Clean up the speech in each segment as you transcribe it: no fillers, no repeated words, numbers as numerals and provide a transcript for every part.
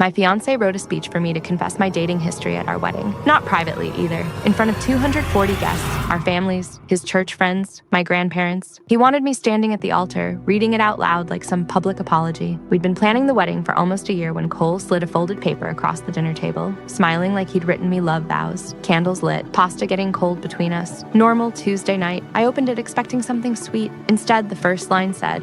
My fiancé wrote a speech for me to confess my dating history at our wedding. Not privately either. In front of 240 guests, our families, his church friends, my grandparents. He wanted me standing at the altar, reading it out loud like some public apology. We'd been planning the wedding for almost a year when Cole slid a folded paper across the dinner table, smiling like he'd written me love vows. Candles lit, pasta getting cold between us. Normal Tuesday night. I opened it expecting something sweet. Instead, the first line said,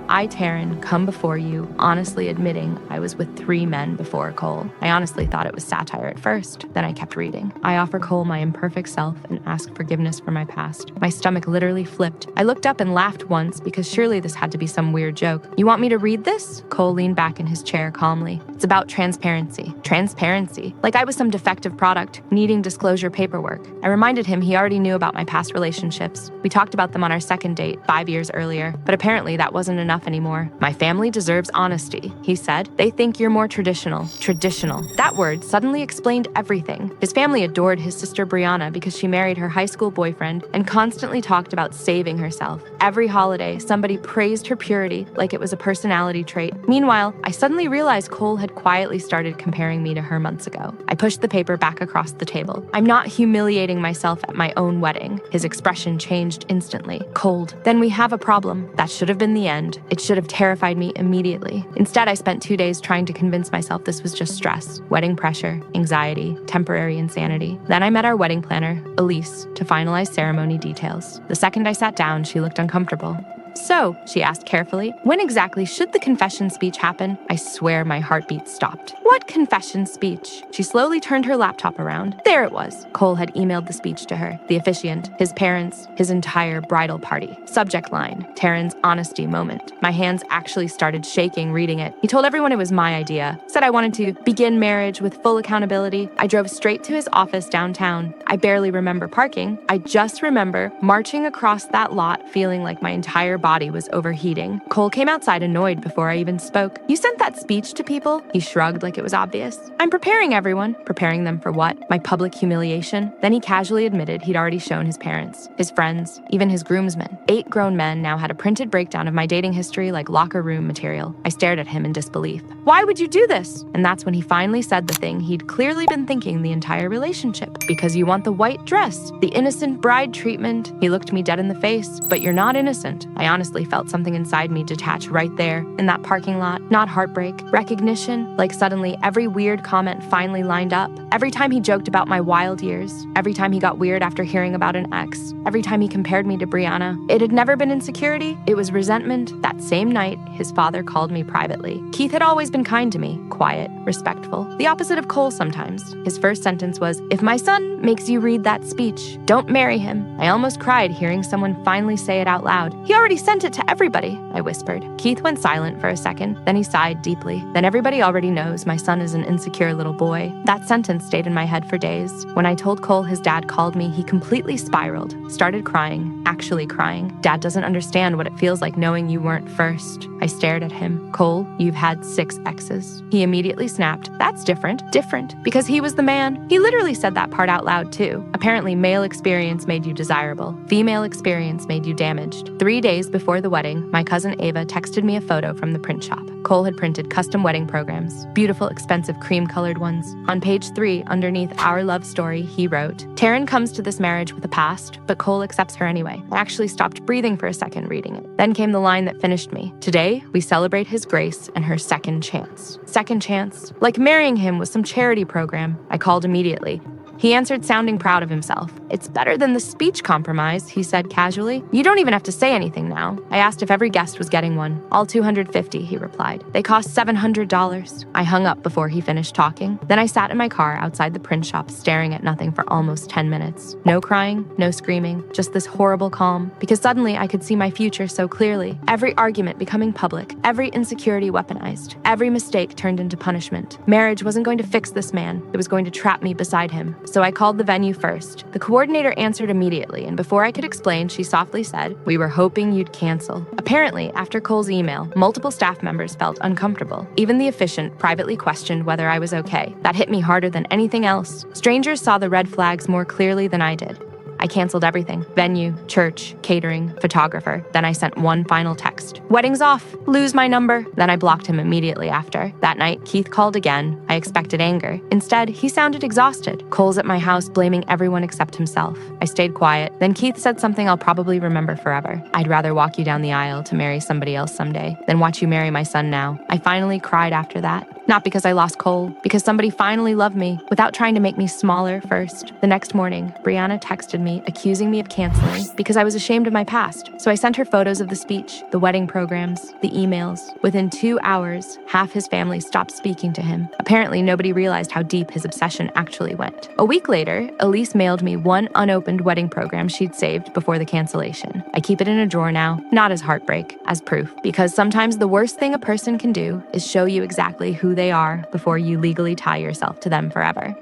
"I, Taryn, come before you, honestly admitting I was with 3 men before Cole." I honestly thought it was satire at first, then I kept reading. "I offer Cole my imperfect self and ask forgiveness for my past." My stomach literally flipped. I looked up and laughed once because surely this had to be some weird joke. "You want me to read this?" Cole leaned back in his chair calmly. "It's about transparency." Transparency? Like I was some defective product, needing disclosure paperwork. I reminded him he already knew about my past relationships. We talked about them on our second date, 5 years earlier, but apparently that wasn't enough anymore. "My family deserves honesty," he said. "They think you're more traditional." Traditional. That word suddenly explained everything. His family adored his sister Brianna because she married her high school boyfriend and constantly talked about saving herself. Every holiday, somebody praised her purity like it was a personality trait. Meanwhile, I suddenly realized Cole had quietly started comparing me to her months ago. I pushed the paper back across the table. "I'm not humiliating myself at my own wedding." His expression changed instantly. Cold. "Then we have a problem. That should have been the end. It should have terrified me immediately." Instead, I spent 2 days trying to convince myself this was just stress, wedding pressure, anxiety, temporary insanity. Then I met our wedding planner, Elise, to finalize ceremony details. The second I sat down, she looked uncomfortable. "So," she asked carefully, "when exactly should the confession speech happen?" I swear my heartbeat stopped. "What confession speech?" She slowly turned her laptop around. There it was. Cole had emailed the speech to her, the officiant, his parents, his entire bridal party. Subject line, Taryn's honesty moment. My hands actually started shaking reading it. He told everyone it was my idea, said I wanted to begin marriage with full accountability. I drove straight to his office downtown. I barely remember parking. I just remember marching across that lot feeling like my entire body was overheating. Cole came outside annoyed before I even spoke. "You sent that speech to people?" He shrugged like it was obvious. "I'm preparing everyone." Preparing them for what? My public humiliation? Then he casually admitted he'd already shown his parents, his friends, even his groomsmen. 8 grown men now had a printed breakdown of my dating history like locker room material. I stared at him in disbelief. "Why would you do this?" And that's when he finally said the thing he'd clearly been thinking the entire relationship. "Because you want the white dress, the innocent bride treatment." He looked me dead in the face. "But you're not innocent." I honestly felt something inside me detach right there, in that parking lot. Not heartbreak, recognition, like suddenly every weird comment finally lined up. Every time he joked about my wild years, every time he got weird after hearing about an ex, every time he compared me to Brianna. It had never been insecurity, it was resentment. That same night, his father called me privately. Keith had always been kind to me, quiet, respectful, the opposite of Cole sometimes. His first sentence was, "If my son makes you read that speech, don't marry him." I almost cried hearing someone finally say it out loud. "He already sent it to everybody," I whispered. Keith went silent for a second, then he sighed deeply. "Then everybody already knows my son is an insecure little boy." That sentence stayed in my head for days. When I told Cole his dad called me, he completely spiraled, started crying, actually crying. "Dad doesn't understand what it feels like knowing you weren't first." I stared at him. "Cole, you've had 6 exes." He immediately snapped. "That's different." Different. Because he was the man. He literally said that part out loud too. Apparently, male experience made you desirable. Female experience made you damaged. 3 days before the wedding, my cousin Ava texted me a photo from the print shop. Cole had printed custom wedding programs, beautiful, expensive cream-colored ones. On page 3, underneath our love story, he wrote, "Taryn comes to this marriage with a past, but Cole accepts her anyway." I actually stopped breathing for a second reading it. Then came the line that finished me. "Today, we celebrate his grace and her second chance." Second chance? Like marrying him was some charity program. I called immediately. He answered sounding proud of himself. "It's better than the speech compromise," he said casually. "You don't even have to say anything now." I asked if every guest was getting one. "All 250, he replied. "They cost $700. I hung up before he finished talking. Then I sat in my car outside the print shop staring at nothing for almost 10 minutes. No crying, no screaming, just this horrible calm. Because suddenly I could see my future so clearly. Every argument becoming public, every insecurity weaponized, every mistake turned into punishment. Marriage wasn't going to fix this man. It was going to trap me beside him. So I called the venue first. The coordinator answered immediately, and before I could explain, she softly said, "We were hoping you'd cancel." Apparently, after Cole's email, multiple staff members felt uncomfortable. Even the officiant privately questioned whether I was okay. That hit me harder than anything else. Strangers saw the red flags more clearly than I did. I canceled everything: venue, church, catering, photographer. Then I sent one final text: "Wedding's off. Lose my number." Then I blocked him immediately after. That night, Keith called again. I expected anger. Instead, he sounded exhausted. Cole's at my house, blaming everyone except himself. I stayed quiet. Then Keith said something I'll probably remember forever. "I'd rather walk you down the aisle to marry somebody else someday than watch you marry my son now." I finally cried after that. Not because I lost Cole, because somebody finally loved me without trying to make me smaller first. The next morning, Brianna texted me, accusing me of canceling because I was ashamed of my past. So I sent her photos of the speech, the wedding programs, the emails. Within 2 hours, half his family stopped speaking to him. Apparently, nobody realized how deep his obsession actually went. A week later, Elise mailed me one unopened wedding program she'd saved before the cancellation. I keep it in a drawer now, not as heartbreak, as proof. Because sometimes the worst thing a person can do is show you exactly who they are before you legally tie yourself to them forever.